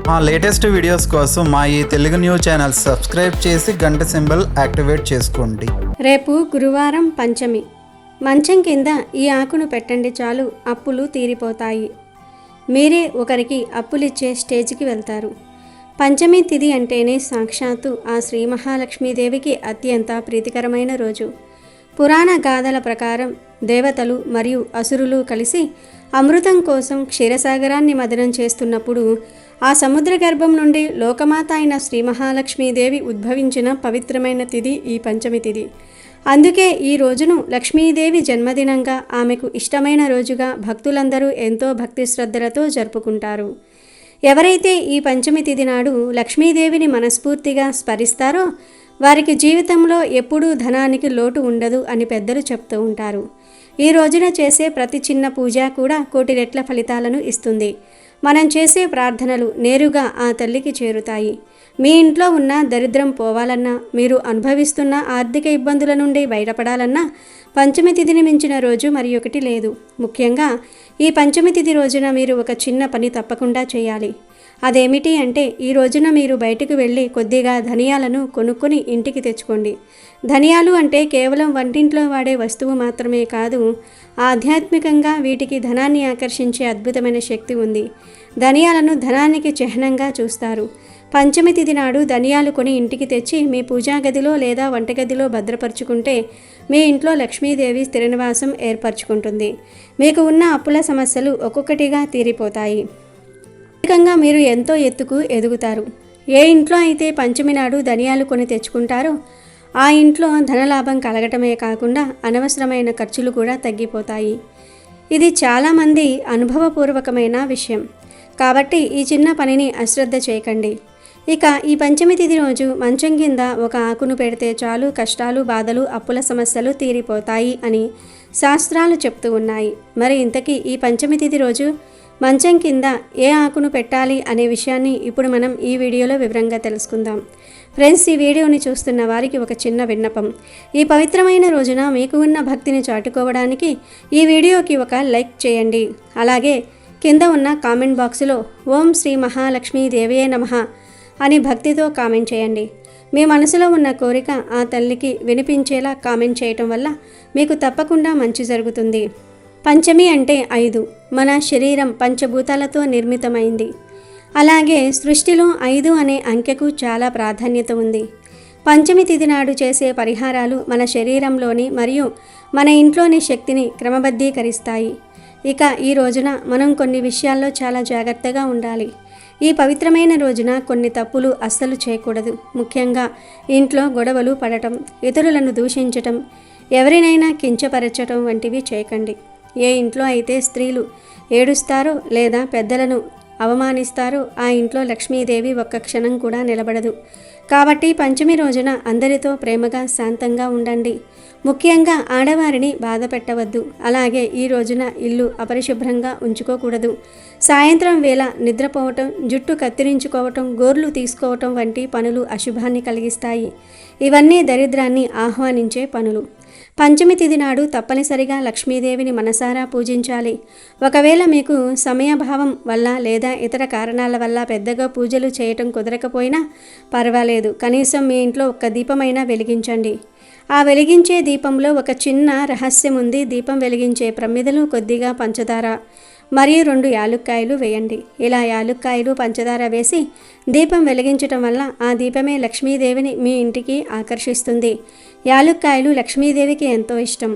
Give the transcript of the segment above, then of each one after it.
మా latest videos కోసం మా ఈ తెలుగు న్యూస్ ఛానల్ సబ్స్క్రైబ్ చేసి గంట సింబల్ యాక్టివేట్ చేసుకోండి. రేపు గురువారం పంచమి. మంచం కింద ఈ ఆకును పెట్టండి చాలు, అప్పులు తీరిపోతాయి. మీరే ఒకరికి అప్పులిచ్చే స్టేజ్కి వెళ్తారు. పంచమి తిథి అంటేనే సాక్షాత్తు ఆ శ్రీ మహాలక్ష్మీదేవికి అత్యంత ప్రీతికరమైన రోజు. పురాణ గాథల ప్రకారం దేవతలు మరియు అసురులు కలిసి అమృతం కోసం క్షీరసాగరాన్ని మదనం చేస్తున్నప్పుడు ఆ సముద్ర గర్భం నుండి లోకమాత అయిన శ్రీ మహాలక్ష్మీదేవి ఉద్భవించిన పవిత్రమైన తిథి ఈ పంచమి తిథి. అందుకే ఈ రోజును లక్ష్మీదేవి జన్మదినంగా, ఆమెకు ఇష్టమైన రోజుగా భక్తులందరూ ఎంతో భక్తి శ్రద్ధలతో జరుపుకుంటారు. ఎవరైతే ఈ పంచమి తిథి నాడు లక్ష్మీదేవిని మనస్ఫూర్తిగా స్మరిస్తారో వారికి జీవితంలో ఎప్పుడూ ధనానికి లోటు ఉండదు అని పెద్దలు చెప్తూ ఉంటారు. ఈ రోజున చేసే ప్రతి చిన్న పూజ కూడా కోటి రెట్ల ఫలితాలను ఇస్తుంది. మనం చేసే ప్రార్థనలు నేరుగా ఆ తల్లికి చేరుతాయి. మీ ఇంట్లో ఉన్న దరిద్రం పోవాలన్నా, మీరు అనుభవిస్తున్న ఆర్థిక ఇబ్బందుల నుండి బయటపడాలన్నా పంచమి తిథిని మించిన రోజు మరి ఒకటి లేదు. ముఖ్యంగా ఈ పంచమి తిథి రోజున మీరు ఒక చిన్న పని తప్పకుండా చేయాలి. అదేమిటి అంటే, ఈ రోజున మీరు బయటకు వెళ్ళి కొద్దిగా ధనియాలను కొనుక్కొని ఇంటికి తెచ్చుకోండి. ధనియాలు అంటే కేవలం వంటింట్లో వాడే వస్తువు మాత్రమే కాదు, ఆధ్యాత్మికంగా వీటికి ధనాన్ని ఆకర్షించే అద్భుతమైన శక్తి ఉంది. ధనియాలను ధనానికి చిహ్నంగా చూస్తారు. పంచమి తిథి నాడు ధనియాలు కొని ఇంటికి తెచ్చి మీ పూజా గదిలో లేదా వంటగదిలో భద్రపరుచుకుంటే మీ ఇంట్లో లక్ష్మీదేవి స్థిర నివాసం ఏర్పరచుకుంటుంది. మీకు ఉన్న అప్పుల సమస్యలు ఒక్కొక్కటిగా తీరిపోతాయి. ఆర్థికంగా మీరు ఎంతో ఎత్తుకు ఎదుగుతారు. ఏ ఇంట్లో అయితే పంచమి నాడు ధనియాలు కొని తెచ్చుకుంటారో ఆ ఇంట్లో ధనలాభం కలగటమే కాకుండా అనవసరమైన ఖర్చులు కూడా తగ్గిపోతాయి. ఇది చాలామంది అనుభవపూర్వకమైన విషయం. కాబట్టి ఈ చిన్న పనిని అశ్రద్ధ చేయకండి. ఇక ఈ పంచమి తిథి రోజు మంచం కింద ఒక ఆకును పెడితే చాలు, కష్టాలు, బాధలు, అప్పుల సమస్యలు తీరిపోతాయి అని శాస్త్రాలు చెప్తూ ఉన్నాయి. మరి ఇంతకీ ఈ పంచమి తిథి రోజు మంచం కింద ఏ ఆకును పెట్టాలి అనే విషయాన్ని ఇప్పుడు మనం ఈ వీడియోలో వివరంగా తెలుసుకుందాం. ఫ్రెండ్స్, ఈ వీడియోని చూస్తున్న వారికి ఒక చిన్న విన్నపం. ఈ పవిత్రమైన రోజున మీకు ఉన్న భక్తిని చాటుకోవడానికి ఈ వీడియోకి ఒక లైక్ చేయండి. అలాగే కింద ఉన్న కామెంట్ బాక్సులో ఓం శ్రీ మహాలక్ష్మీదేవియే నమః అని భక్తితో కామెంట్ చేయండి. మీ మనసులో ఉన్న కోరిక ఆ తల్లికి వినిపించేలా కామెంట్ చేయటం వల్ల మీకు తప్పకుండా మంచి జరుగుతుంది. పంచమి అంటే 5. మన శరీరం పంచభూతాలతో నిర్మితమైంది. అలాగే సృష్టిలో 5 అనే అంకెకు చాలా ప్రాధాన్యత ఉంది. పంచమి తిథి నాడు చేసే పరిహారాలు మన శరీరంలోని మరియు మన ఇంట్లోని శక్తిని క్రమబద్ధీకరిస్తాయి. ఇక ఈ రోజున మనం కొన్ని విషయాల్లో చాలా జాగ్రత్తగా ఉండాలి. ఈ పవిత్రమైన రోజున కొన్ని తప్పులు అస్సలు చేయకూడదు. ముఖ్యంగా ఇంట్లో గొడవలు పడటం, ఇతరులను దూషించటం, ఎవరినైనా కించపరచటం వంటివి చేయకండి. ఏ ఇంట్లో అయితే స్త్రీలు ఏడుస్తారో లేదా పెద్దలను అవమానిస్తారో ఆ ఇంట్లో లక్ష్మీదేవి ఒక్క క్షణం కూడా నిలబడదు. కాబట్టి పంచమి రోజున అందరితో ప్రేమగా, శాంతంగా ఉండండి. ముఖ్యంగా ఆడవారిని బాధ పెట్టవద్దు. అలాగే ఈ రోజున ఇల్లు అపరిశుభ్రంగా ఉంచుకోకూడదు. సాయంత్రం వేళ నిద్రపోవటం, జుట్టు కత్తిరించుకోవటం, గోర్లు తీసుకోవటం వంటి పనులు అశుభాన్ని కలిగిస్తాయి. ఇవన్నీ దరిద్రాన్ని ఆహ్వానించే పనులు. పంచమి తిథి నాడు తప్పనిసరిగా లక్ష్మీదేవిని మనసారా పూజించాలి. ఒకవేళ మీకు సమయభావం వల్ల లేదా ఇతర కారణాల వల్ల పెద్దగా పూజలు చేయటం కుదరకపోయినా పర్వాలేదు. కనీసం మీ ఇంట్లో ఒక్క దీపమైనా వెలిగించండి. ఆ వెలిగించే దీపంలో ఒక చిన్న రహస్యం ఉంది. దీపం వెలిగించే ప్రమిదలో కొద్దిగా పంచదార మరియు 2 యాలుక్కాయలు వేయండి. ఇలా యాలుక్కాయలు, పంచదార వేసి దీపం వెలిగించటం వల్ల ఆ దీపమే లక్ష్మీదేవిని మీ ఇంటికి ఆకర్షిస్తుంది. యాలుక్కాయలు లక్ష్మీదేవికి ఎంతో ఇష్టం.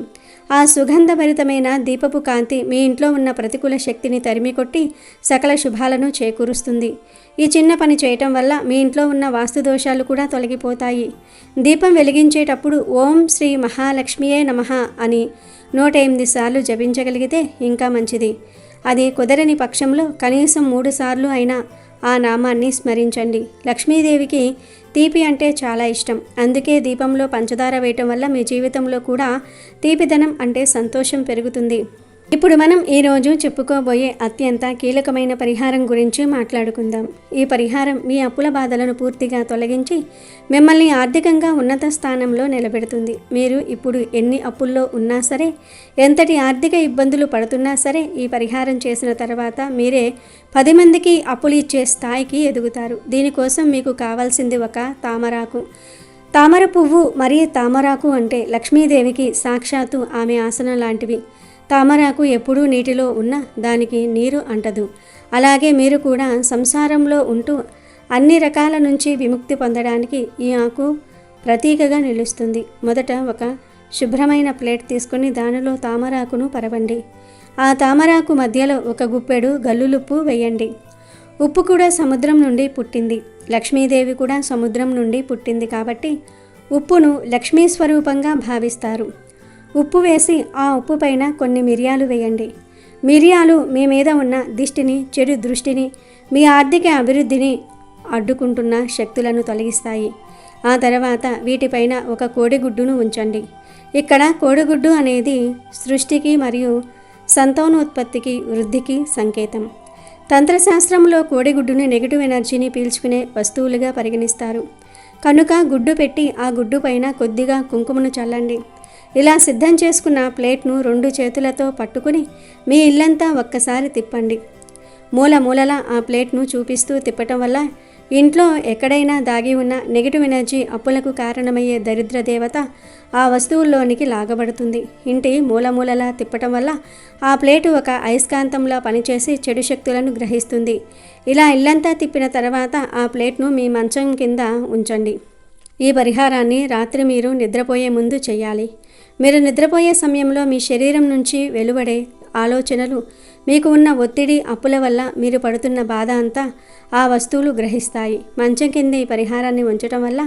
ఆ సుగంధభరితమైన దీపపు కాంతి మీ ఇంట్లో ఉన్న ప్రతికూల శక్తిని తరిమికొట్టి సకల శుభాలను చేకూరుస్తుంది. ఈ చిన్న పని చేయటం వల్ల మీ ఇంట్లో ఉన్న వాస్తు దోషాలు కూడా తొలగిపోతాయి. దీపం వెలిగించేటప్పుడు ఓం శ్రీ మహాలక్ష్మియే నమః అని 108 సార్లు జపించగలిగితే ఇంకా మంచిది. అది కుదరని పక్షంలో కనీసం 3 సార్లు అయినా ఆ నామాన్ని స్మరించండి. లక్ష్మీదేవికి తీపి అంటే చాలా ఇష్టం. అందుకే దీపంలో పంచదార వేయటం వల్ల మీ జీవితంలో కూడా తీపిదనం అంటే సంతోషం పెరుగుతుంది. ఇప్పుడు మనం ఈరోజు చెప్పుకోబోయే అత్యంత కీలకమైన పరిహారం గురించి మాట్లాడుకుందాం. ఈ పరిహారం మీ అప్పుల బాధలను పూర్తిగా తొలగించి మిమ్మల్ని ఆర్థికంగా ఉన్నత స్థానంలో నిలబెడుతుంది. మీరు ఇప్పుడు ఎన్ని అప్పుల్లో ఉన్నా సరే, ఎంతటి ఆర్థిక ఇబ్బందులు పడుతున్నా సరే, ఈ పరిహారం చేసిన తర్వాత మీరే 10 మందికి అప్పులు ఇచ్చే స్థాయికి ఎదుగుతారు. దీనికోసం మీకు కావాల్సింది ఒక తామరాకు. తామర పువ్వు మరియు తామరాకు అంటే లక్ష్మీదేవికి సాక్షాత్తు ఆమె ఆసనం లాంటివి. తామరాకు ఎప్పుడూ నీటిలో ఉన్నా దానికి నీరు అంటదు. అలాగే మీరు కూడా సంసారంలో ఉంటూ అన్ని రకాల నుంచి విముక్తి పొందడానికి ఈ ఆకు ప్రతీకగా నిలుస్తుంది. మొదట ఒక శుభ్రమైన ప్లేట్ తీసుకొని దానిలో తామరాకును పరవండి. ఆ తామరాకు మధ్యలో ఒక గుప్పెడు గల్లులుప్పు వేయండి. ఉప్పు కూడా సముద్రం నుండి పుట్టింది. లక్ష్మీదేవి కూడా సముద్రం నుండి పుట్టింది కాబట్టి ఉప్పును లక్ష్మీ స్వరూపంగా భావిస్తారు. ఉప్పు వేసి ఆ ఉప్పు పైన కొన్ని మిరియాలు వేయండి. మిరియాలు మీ మీద ఉన్న దిష్టిని, చెడు దృష్టిని, మీ ఆర్థిక అభివృద్ధిని అడ్డుకుంటున్న శక్తులను తొలగిస్తాయి. ఆ తర్వాత వీటిపైన ఒక కోడిగుడ్డును ఉంచండి. ఇక్కడ కోడిగుడ్డు అనేది సృష్టికి మరియు సంతానోత్పత్తికి, వృద్ధికి సంకేతం. తంత్రశాస్త్రంలో కోడిగుడ్డును నెగిటివ్ ఎనర్జీని పీల్చుకునే వస్తువులుగా పరిగణిస్తారు. కనుక గుడ్డు పెట్టి ఆ గుడ్డు పైన కొద్దిగా కుంకుమను చల్లండి. ఇలా సిద్ధం చేసుకున్న ప్లేట్ను 2 చేతులతో పట్టుకుని మీ ఇల్లంతా ఒక్కసారి తిప్పండి. మూలలా ఆ ప్లేట్ను చూపిస్తూ తిప్పటం వల్ల ఇంట్లో ఎక్కడైనా దాగి ఉన్న నెగిటివ్ ఎనర్జీ, అప్పులకు కారణమయ్యే దరిద్ర దేవత ఆ వస్తువుల్లోనికి లాగబడుతుంది. ఇంటి మూలలా తిప్పటం వల్ల ఆ ప్లేటు ఒక అయస్కాంతంలా పనిచేసి చెడు శక్తులను గ్రహిస్తుంది. ఇలా ఇల్లంతా తిప్పిన తర్వాత ఆ ప్లేట్ను మీ మంచం కింద ఉంచండి. ఈ పరిహారాన్ని రాత్రి మీరు నిద్రపోయే ముందు చేయాలి. మీరు నిద్రపోయే సమయంలో మీ శరీరం నుంచి వెలువడే ఆలోచనలు, మీకు ఉన్న ఒత్తిడి, అప్పుల వల్ల మీరు పడుతున్న బాధ అంతా ఆ వస్తువులు గ్రహిస్తాయి. మంచం కింద ఈ పరిహారాన్ని ఉంచటం వల్ల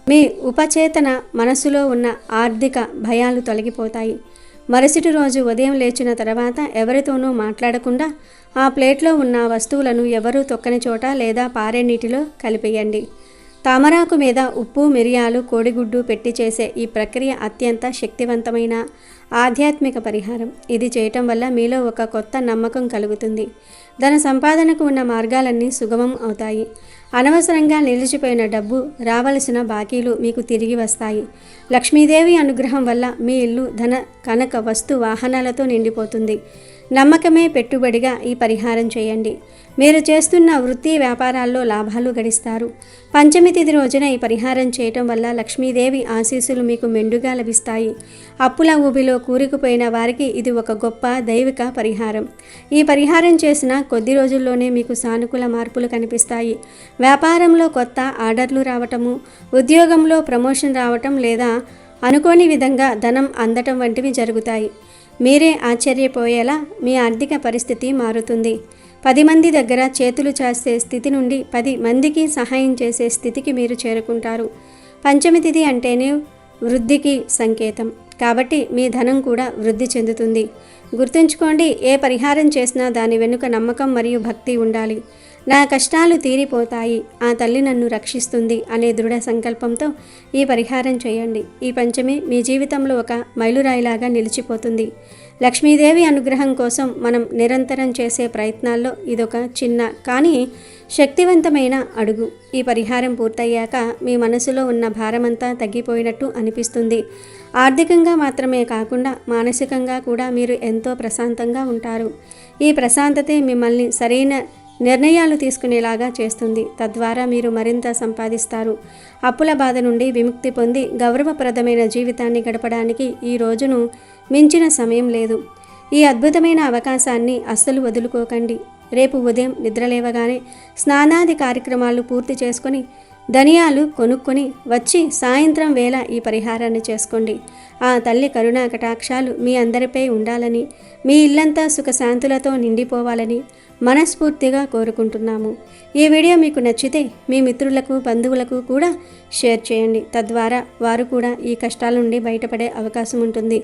మీ ఉపచేతన మనసులో ఉన్న ఆర్థిక భయాలు తొలగిపోతాయి. మరుసటి రోజు ఉదయం లేచిన తర్వాత ఎవరితోనూ మాట్లాడకుండా ఆ ప్లేట్లో ఉన్న వస్తువులను ఎవరూ తొక్కని చోట లేదా పారే నీటిలో కలిపేయండి. తామరాకు మీద ఉప్పు, మిరియాలు, కోడిగుడ్డు పెట్టి చేసే ఈ ప్రక్రియ అత్యంత శక్తివంతమైన ఆధ్యాత్మిక పరిహారం. ఇది చేయటం వల్ల మీలో ఒక కొత్త నమ్మకం కలుగుతుంది. ధన సంపాదనకు ఉన్న మార్గాలన్నీ సుగమం అవుతాయి. అనవసరంగా నిలిచిపోయిన డబ్బు, రావలసిన బాకీలు మీకు తిరిగి వస్తాయి. లక్ష్మీదేవి అనుగ్రహం వల్ల మీ ఇల్లు ధన, కనక, వస్తు, వాహనాలతో నిండిపోతుంది. నమ్మకమే పెట్టుబడిగా ఈ పరిహారం చేయండి. మీరు చేస్తున్న వృత్తి, వ్యాపారాల్లో లాభాలు గడిస్తారు. పంచమి తిథి రోజున ఈ పరిహారం చేయటం వల్ల లక్ష్మీదేవి ఆశీస్సులు మీకు మెండుగా లభిస్తాయి. అప్పుల ఊబిలో కూరుకుపోయిన వారికి ఇది ఒక గొప్ప దైవిక పరిహారం. ఈ పరిహారం చేసిన కొద్ది రోజుల్లోనే మీకు సానుకూల మార్పులు కనిపిస్తాయి. వ్యాపారంలో కొత్త ఆర్డర్లు రావటము, ఉద్యోగంలో ప్రమోషన్ రావటం లేదా అనుకోని విధంగా ధనం అందటం వంటివి జరుగుతాయి. మీరే ఆశ్చర్యపోయేలా మీ ఆర్థిక పరిస్థితి మారుతుంది. 10 మంది దగ్గర చేతులు చాచే స్థితి నుండి 10 మందికి సహాయం చేసే స్థితికి మీరు చేరుకుంటారు. పంచమి తిథి అంటేనే వృద్ధికి సంకేతం కాబట్టి మీ ధనం కూడా వృద్ధి చెందుతుంది. గుర్తుంచుకోండి, ఏ పరిహారం చేసినా దాని వెనుక నమ్మకం మరియు భక్తి ఉండాలి. నా కష్టాలు తీరిపోతాయి, ఆ తల్లి నన్ను రక్షిస్తుంది అనే దృఢ సంకల్పంతో ఈ పరిహారం చేయండి. ఈ పంచమి మీ జీవితంలో ఒక మైలురాయిలాగా నిలిచిపోతుంది. లక్ష్మీదేవి అనుగ్రహం కోసం మనం నిరంతరం చేసే ప్రయత్నాల్లో ఇదొక చిన్న కానీ శక్తివంతమైన అడుగు. ఈ పరిహారం పూర్తయ్యాక మీ మనసులో ఉన్న భారమంతా తగ్గిపోయినట్టు అనిపిస్తుంది. ఆర్థికంగా మాత్రమే కాకుండా మానసికంగా కూడా మీరు ఎంతో ప్రశాంతంగా ఉంటారు. ఈ ప్రశాంతతే మిమ్మల్ని సరైన నిర్ణయాలు తీసుకునేలాగా చేస్తుంది. తద్వారా మీరు మరింత సంపాదిస్తారు. అప్పుల బాధ నుండి విముక్తి పొంది గౌరవప్రదమైన జీవితాన్ని గడపడానికి ఈ రోజును మించిన సమయం లేదు. ఈ అద్భుతమైన అవకాశాన్ని అస్సలు వదులుకోకండి. రేపు ఉదయం నిద్రలేవగానే స్నానాది కార్యక్రమాలు పూర్తి చేసుకొని ధనియాలు కొనుక్కొని వచ్చి సాయంత్రం వేళ ఈ పరిహారాన్ని చేసుకోండి. ఆ తల్లి కరుణా కటాక్షాలు మీ అందరిపై ఉండాలని, మీ ఇల్లంతా సుఖశాంతులతో నిండిపోవాలని మనస్ఫూర్తిగా కోరుకుంటున్నాము. ఈ వీడియో మీకు నచ్చితే మీ మిత్రులకు, బంధువులకు కూడా షేర్ చేయండి. తద్వారా వారు కూడా ఈ కష్టాల నుండి బయటపడే అవకాశం ఉంటుంది.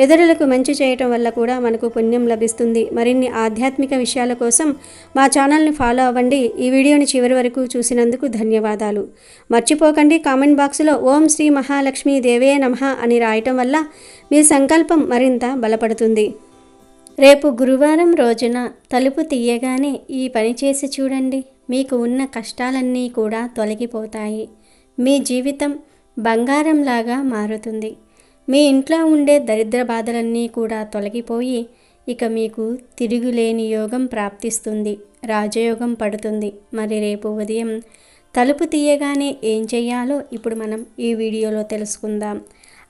ఇతరులకు మంచి చేయటం వల్ల కూడా మనకు పుణ్యం లభిస్తుంది. మరిన్ని ఆధ్యాత్మిక విషయాల కోసం మా ఛానల్ని ఫాలో అవ్వండి. ఈ వీడియోని చివరి వరకు చూసినందుకు ధన్యవాదాలు. మర్చిపోకండి, కామెంట్ బాక్స్లో ఓం శ్రీ మహాలక్ష్మీ దేవే నమః అని రాయటం వల్ల మీ సంకల్పం మరింత బలపడుతుంది. రేపు గురువారం రోజున తలుపు తీయగానే ఈ పని చేసి చూడండి. మీకు ఉన్న కష్టాలన్నీ కూడా తొలగిపోతాయి. మీ జీవితం బంగారంలాగా మారుతుంది. మీ ఇంట్లో ఉండే దరిద్ర బాధలన్నీ కూడా తొలగిపోయి ఇక మీకు తిరుగులేని యోగం ప్రాప్తిస్తుంది. రాజయోగం పడుతుంది. మరి రేపు ఉదయం తలుపు తీయగానే ఏం చెయ్యాలో ఇప్పుడు మనం ఈ వీడియోలో తెలుసుకుందాం.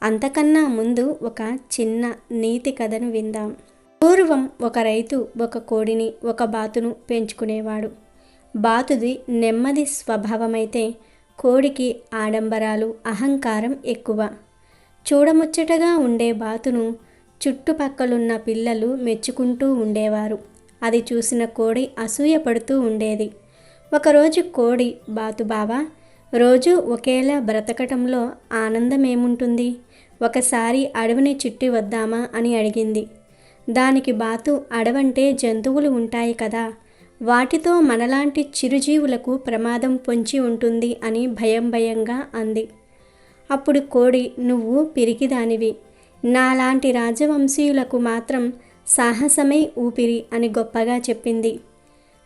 అంతకన్నా ముందు ఒక చిన్న నీతి కథను విందాం. పూర్వం ఒక రైతు ఒక కోడిని ఒక బాతును పెంచుకునేవాడు. బాతుది నెమ్మది స్వభావమైతే కోడికి ఆడంబరాలు అహంకారం ఎక్కువ. చూడముచ్చటగా ఉండే బాతును చుట్టుపక్కలున్న పిల్లలు మెచ్చుకుంటూ ఉండేవారు. అది చూసిన కోడి అసూయపడుతూ ఉండేది. ఒకరోజు కోడి, బాతు బావా, రోజు ఒకేలా బ్రతకటంలో ఆనందమేముంటుంది? ఒకసారి అడవిని చుట్టి వద్దామా అని అడిగింది. దానికి బాతు, అడవంటే జంతువులు ఉంటాయి కదా, వాటితో మనలాంటి చిరుజీవులకు ప్రమాదం పొంచి ఉంటుంది అని భయంగా అంది. అప్పుడు కోడి, నువ్వు పిరికిదానివి, నాలాంటి రాజవంశీయులకు మాత్రం సాహసమై ఊపిరి అని గొప్పగా చెప్పింది.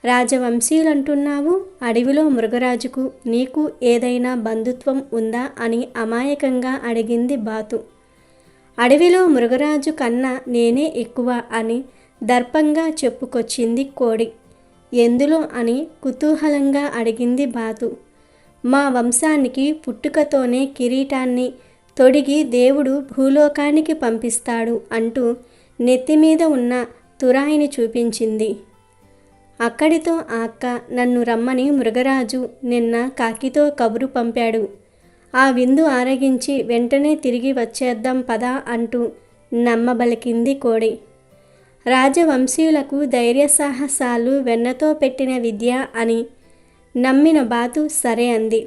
రాజవంశీయులంటున్నావు, అడవిలో మృగరాజుకు నీకు ఏదైనా బంధుత్వం ఉందా అని అమాయకంగా అడిగింది బాతు. అడవిలో మృగరాజు కన్నా నేనే ఎక్కువ అని దర్పంగా చెప్పుకొచ్చింది కోడి. ఎందులో అని కుతూహలంగా అడిగింది బాతు. మా వంశానికి పుట్టుకతోనే కిరీటాన్ని తొడిగి దేవుడు భూలోకానికి పంపిస్తాడు అంటూ నెత్తిమీద ఉన్న తురాయిని చూపించింది. అక్కడితో ఆ అక్క, నన్ను రమ్మని మృగరాజు నిన్న కాకితో కబురు పంపాడు. ఆ విందు ఆరగించి వెంటనే తిరిగి వచ్చేద్దాం పదా అంటూ నమ్మబలికింది కోడి. రాజవంశీయులకు ధైర్య సాహసాలు వెన్నతో పెట్టిన విద్య అని నమ్మిన బాతు సరే అంది.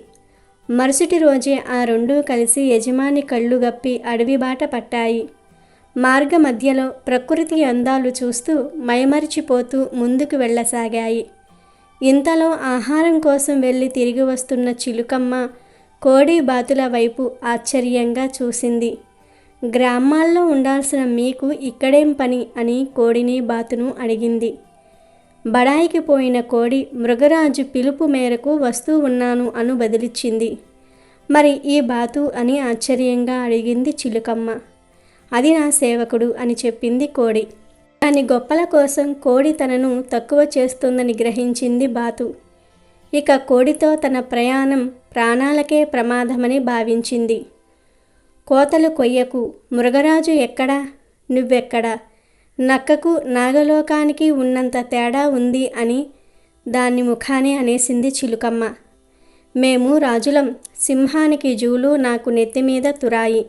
మరుసటి రోజే ఆ రెండూ కలిసి యజమాని కళ్ళు గప్పి అడవి బాట పట్టాయి. మార్గ మధ్యలో ప్రకృతి అందాలు చూస్తూ మైమరిచిపోతూ ముందుకు వెళ్ళసాగాయి. ఇంతలో ఆహారం కోసం వెళ్ళి తిరిగి వస్తున్న చిలుకమ్మ కోడి బాతుల వైపు ఆశ్చర్యంగా చూసింది. గ్రామాల్లో ఉండాల్సిన మీకు ఇక్కడేం పని అని కోడిని బాతును అడిగింది. బడాయికి పోయిన కోడి మృగరాజు పిలుపు మేరకు వస్తూ ఉన్నాను అను బదిలిచ్చింది. మరి ఈ బాతు అని ఆశ్చర్యంగా అడిగింది చిలుకమ్మ. అది నా సేవకుడు అని చెప్పింది కోడి. దాని గొప్పల కోసం కోడి తనను తక్కువ చేస్తుందని గ్రహించింది బాతు. ఇక కోడితో తన ప్రయాణం ప్రాణాలకే ప్రమాదమని భావించింది. కోతలు కొయ్యకు, మృగరాజు ఎక్కడా, నువ్వెక్కడా, నక్కకు నాగలోకానికి ఉన్నంత తేడా ఉంది అని దాన్ని ముఖానే అనేసింది చిలుకమ్మ. మేము రాజులం, సింహానికి జూలు, నాకు నెత్తిమీద తురాయి,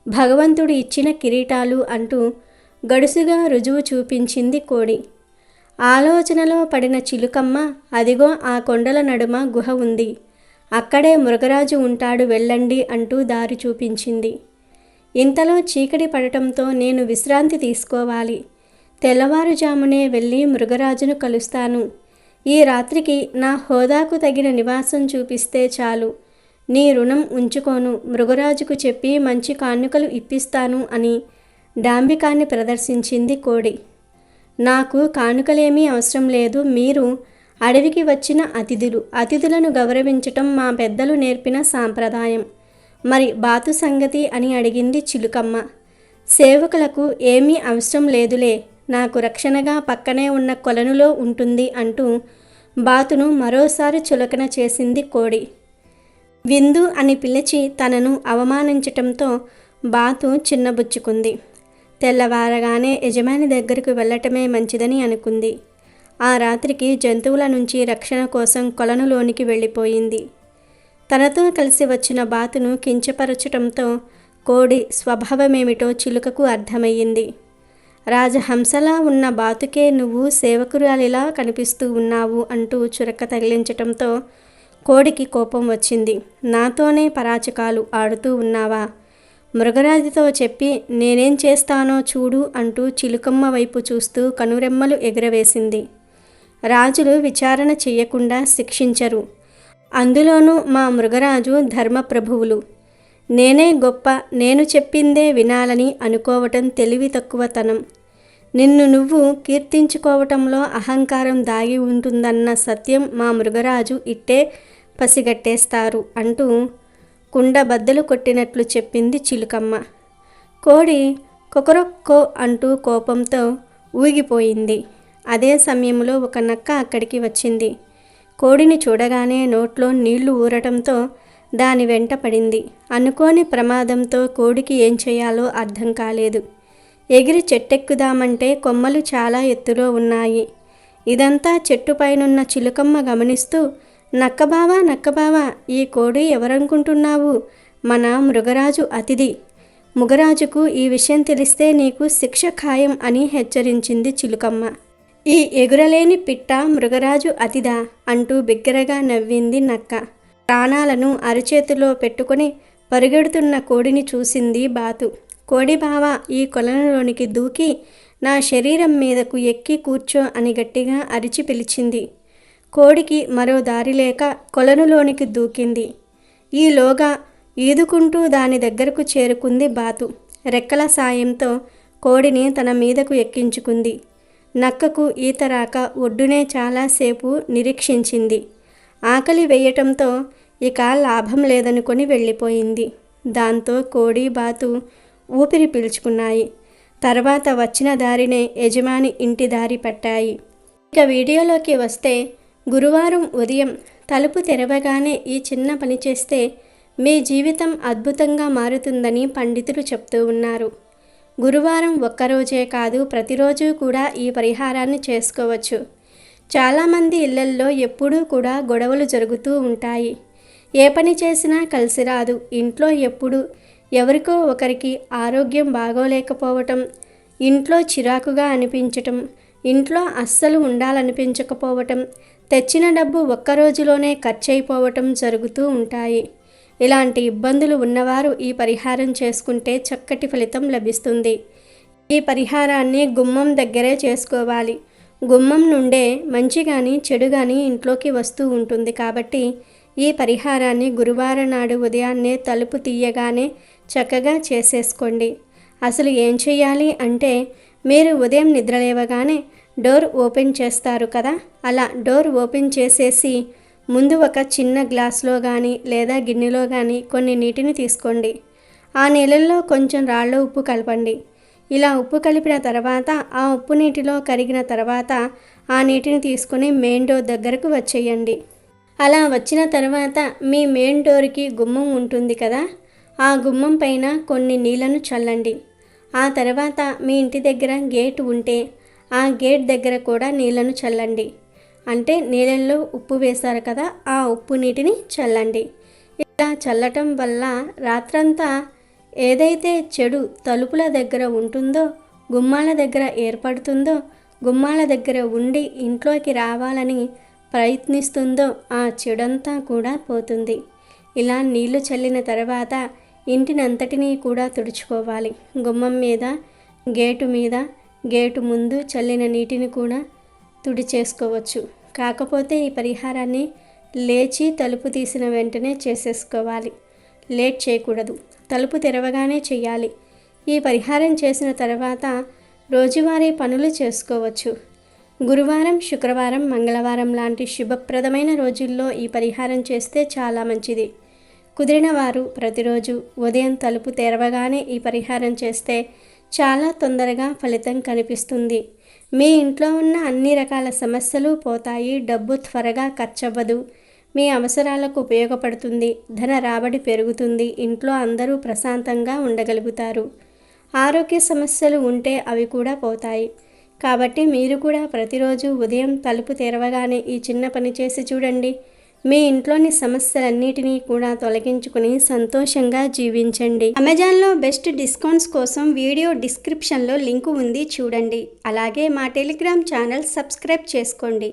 భగవంతుడు ఇచ్చిన కిరీటాలు అంటూ గడుసుగా రుజువు చూపించింది కోడి. ఆలోచనలో పడిన చిలుకమ్మ, అదిగో ఆ కొండల నడుమ గుహ ఉంది, అక్కడే మృగరాజు ఉంటాడు, వెళ్ళండి అంటూ దారి చూపించింది. ఇంతలో చీకటి పడటంతో నేను విశ్రాంతి తీసుకోవాలి, తెల్లవారుజామునే వెళ్ళి మృగరాజును కలుస్తాను. ఈ రాత్రికి నా హోదాకు తగిన నివాసం చూపిస్తే చాలు, నీ రుణం ఉంచుకోను, మృగరాజుకు చెప్పి మంచి కానుకలు ఇప్పిస్తాను అని డాంబికాన్ని ప్రదర్శించింది కోడి. నాకు కానుకలేమీ అవసరం లేదు, మీరు అడవికి వచ్చిన అతిథులను గౌరవించటం మా పెద్దలు నేర్పిన సాంప్రదాయం. మరి బాతు సంగతి అని అడిగింది చిలుకమ్మ. సేవకులకు ఏమీ అవసరం లేదులే, నాకు రక్షణగా పక్కనే ఉన్న కొలనులో ఉంటుంది అంటూ బాతును మరోసారి చులకన చేసింది కోడి. విందు అని పిలిచి తనను అవమానించటంతో బాతు చిన్నబుచ్చుకుంది. తెల్లవారగానే యజమాని దగ్గరకు వెళ్ళటమే మంచిదని అనుకుంది. ఆ రాత్రికి జంతువుల నుంచి రక్షణ కోసం కొలనులోనికి వెళ్ళిపోయింది. తనతో కలిసి వచ్చిన బాతును కించపరచటంతో కోడి స్వభావమేమిటో చిలుకకు అర్థమయ్యింది. రాజహంసలా ఉన్న బాతుకే నువ్వు సేవకురాలిలా కనిపిస్తూ ఉన్నావు అంటూ చురక తగిలించటంతో కోడికి కోపం వచ్చింది. నాతోనే పరాచకాలు ఆడుతూ ఉన్నావా, మృగరాజుతో చెప్పి నేనేం చేస్తానో చూడు అంటూ చిలుకమ్మ వైపు చూస్తూ కనురెమ్మలు ఎగురవేసింది. రాజులు విచారణ చెయ్యకుండా శిక్షించరు, అందులోనూ మా మృగరాజు ధర్మప్రభువులు. నేనే గొప్ప, నేను చెప్పిందే వినాలని అనుకోవటం తెలివి తక్కువతనం. నిన్ను నువ్వు కీర్తించుకోవటంలో అహంకారం దాగి ఉంటుందన్న సత్యం మా మృగరాజు ఇట్టే పసిగట్టేస్తారు అంటూ కుండ బద్దలు కొట్టినట్లు చెప్పింది చిలుకమ్మ. కోడి కొకరొక్కో అంటూ కోపంతో ఊగిపోయింది. అదే సమయంలో ఒక నక్క అక్కడికి వచ్చింది. కోడిని చూడగానే నోట్లో నీళ్లు ఊరటంతో దాని వెంట పడింది. అనుకోని ప్రమాదంతో కోడికి ఏం చేయాలో అర్థం కాలేదు. ఎగిరి చెట్టెక్కుదామంటే కొమ్మలు చాలా ఎత్తులో ఉన్నాయి. ఇదంతా చెట్టుపైనున్న చిలుకమ్మ గమనిస్తూ, నక్కబావా నక్కబావా, ఈ కోడి ఎవరనుకుంటున్నావు? మన మృగరాజు అతిథి. మృగరాజుకు ఈ విషయం తెలిస్తే నీకు శిక్ష ఖాయం అని హెచ్చరించింది చిలుకమ్మ. ఈ ఎగురలేని పిట్ట మృగరాజు అతిథా అంటూ బిగ్గరగా నవ్వింది నక్క. ప్రాణాలను అరచేతిలో పెట్టుకుని పరుగెడుతున్న కోడిని చూసింది బాతు. కోడి బావా, ఈ కొలనులోనికి దూకి నా శరీరం మీదకు ఎక్కి కూర్చో అని గట్టిగా అరిచి పిలిచింది. కోడికి మరో దారి లేక కొలనులోనికి దూకింది. ఈలోగా ఈదుకుంటూ దాని దగ్గరకు చేరుకుంది బాతు. రెక్కల సాయంతో కోడిని తన మీదకు ఎక్కించుకుంది. నక్కకు ఈత రాక ఒడ్డునే చాలాసేపు నిరీక్షించింది. ఆకలి వేయటంతో ఇక లాభం లేదనుకొని వెళ్ళిపోయింది. దాంతో కోడి బాతు ఊపిరి పీల్చుకున్నాయి. తర్వాత వచ్చిన దారినే యజమాని ఇంటి దారి పట్టాయి. ఇక వీడియోలోకి వస్తే, గురువారం ఉదయం తలుపు తెరవగానే ఈ చిన్న పని చేస్తే మీ జీవితం అద్భుతంగా మారుతుందని పండితులు చెప్తూ ఉన్నారు. గురువారం ఒక్కరోజే కాదు, ప్రతిరోజు కూడా ఈ పరిహారాన్ని చేసుకోవచ్చు. చాలామంది ఇళ్లల్లో ఎప్పుడూ కూడా గొడవలు జరుగుతూ ఉంటాయి. ఏ పని చేసినా కలిసి రాదు. ఇంట్లో ఎప్పుడు ఎవరికో ఒకరికి ఆరోగ్యం బాగోలేకపోవటం, ఇంట్లో చిరాకుగా అనిపించటం, ఇంట్లో అస్సలు ఉండాలనిపించకపోవటం, తెచ్చిన డబ్బు ఒక్కరోజులోనే ఖర్చయిపోవటం జరుగుతూ ఉంటాయి. ఇలాంటి ఇబ్బందులు ఉన్నవారు ఈ పరిహారం చేసుకుంటే చక్కటి ఫలితం లభిస్తుంది. ఈ పరిహారాన్ని గుమ్మం దగ్గరే చేసుకోవాలి. గుమ్మం నుండే మంచి కానీ చెడు కానీ ఇంట్లోకి వస్తూ ఉంటుంది. కాబట్టి ఈ పరిహారాన్ని గురువారం నాడు ఉదయాన్నే తలుపు తీయగానే చక్కగా చేసేసుకోండి. అసలు ఏం చేయాలి అంటే, మీరు ఉదయం నిద్రలేవగానే డోర్ ఓపెన్ చేస్తారు కదా, అలా డోర్ ఓపెన్ చేసేసి ముందు ఒక చిన్న గ్లాస్లో కానీ లేదా గిన్నెలో కానీ కొన్ని నీటిని తీసుకోండి. ఆ నీళ్ళల్లో కొంచెం రాళ్ళ ఉప్పు కలపండి. ఇలా ఉప్పు కలిపిన తర్వాత ఆ ఉప్పు నీటిలో కరిగిన తర్వాత ఆ నీటిని తీసుకుని మెయిన్ డోర్ దగ్గరకు వచ్చేయండి. అలా వచ్చిన తర్వాత మీ మెయిన్ డోర్కి గుమ్మం ఉంటుంది కదా, ఆ గుమ్మం పైన కొన్ని నీళ్లను చల్లండి. ఆ తర్వాత మీ ఇంటి దగ్గర గేట్ ఉంటే ఆ గేట్ దగ్గర కూడా నీళ్లను చల్లండి. అంటే నీళ్ళల్లో ఉప్పు వేశారు కదా, ఆ ఉప్పు నీటిని చల్లండి. ఇలా చల్లటం వల్ల రాత్రంతా ఏదైతే చెడు తలుపుల దగ్గర ఉంటుందో, గుమ్మాల దగ్గర ఏర్పడుతుందో, గుమ్మాల దగ్గర ఉండి ఇంట్లోకి రావాలని ప్రయత్నిస్తుందో ఆ చెడంతా కూడా పోతుంది. ఇలా నీళ్లు చల్లిన తర్వాత ఇంటినంతటినీ కూడా తుడుచుకోవాలి. గుమ్మం మీద, గేటు మీద, గేటు ముందు చల్లిన నీటిని కూడా తుడిచేసుకోవచ్చు. కాకపోతే ఈ పరిహారాన్ని లేచి తలుపు తీసిన వెంటనే చేసేసుకోవాలి. లేట్ చేయకూడదు. తలుపు తెరవగానే చేయాలి. ఈ పరిహారం చేసిన తర్వాత రోజువారీ పనులు చేసుకోవచ్చు. గురువారం, శుక్రవారం, మంగళవారం లాంటి శుభప్రదమైన రోజుల్లో ఈ పరిహారం చేస్తే చాలా మంచిది. కుదిరిన వారు ప్రతిరోజు ఉదయం తలుపు తెరవగానే ఈ పరిహారం చేస్తే చాలా తొందరగా ఫలితం కనిపిస్తుంది. మీ ఇంట్లో ఉన్న అన్ని రకాల సమస్యలు పోతాయి. డబ్బు త్వరగా ఖర్చవ్వదు. మీ అవసరాలకు ఉపయోగపడుతుంది. ధన రాబడి పెరుగుతుంది. ఇంట్లో అందరూ ప్రశాంతంగా ఉండగలుగుతారు. ఆరోగ్య సమస్యలు ఉంటే అవి కూడా పోతాయి. కాబట్టి మీరు కూడా ప్రతిరోజు ఉదయం తలుపు తెరవగానే ఈ చిన్న పని చేసి చూడండి. మీ ఇంట్లోని సమస్యలన్నిటినీ కూడా తొలగించుకుని సంతోషంగా జీవించండి. అమెజాన్లో బెస్ట్ డిస్కౌంట్స్ కోసం వీడియో డిస్క్రిప్షన్లో లింకు ఉంది, చూడండి. అలాగే మా టెలిగ్రామ్ ఛానల్ సబ్స్క్రైబ్ చేసుకోండి.